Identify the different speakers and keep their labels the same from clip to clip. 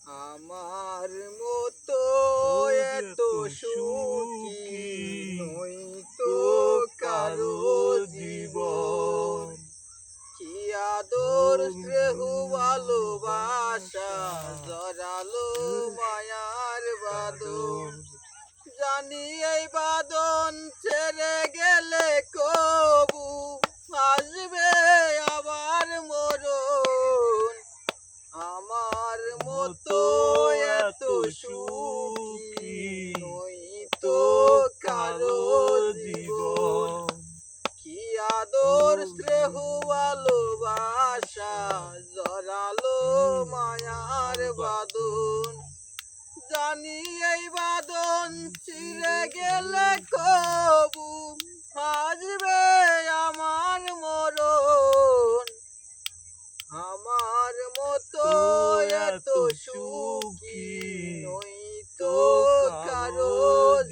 Speaker 1: আমার মতো এত সুখী নই তো কারো জীবন, কি আদর স্নেহ ভালোবাসা জড়ালো মায়ার বাঁধন। জানি এই বাঁধন ছেড়ে গেলে কবু আসবে আবার মরণ। আমার মতো এত সুখী নই তো কারো জীবন, কি আদর স্নেহ ভালোবাসা জড়ালো মায়ার বাঁধন। জানি এই বাঁধন ছিঁড়ে গেলে কবু আসবে আমার মরণ। আমার মতো এত সুখী নই তো কারো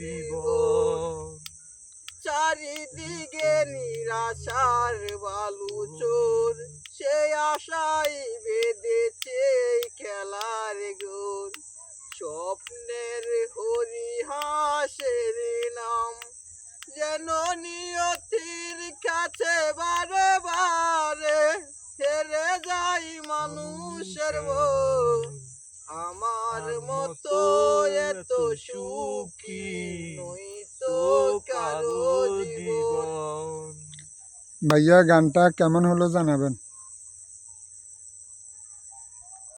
Speaker 1: জীবন। চারিদিকে নিরাশার বালু চোর, সে আশাই বেঁধেছে খেলার গোর। স্বপ্নের হরিহাসের নাম যেন নিয়তির কাছে বারে বারে হেরে যাই মানুষের মন। আমার মতো এত সুখী নই তো কারো জীবন।
Speaker 2: ভাইয়া গানটা কেমন হলো জানাবেন।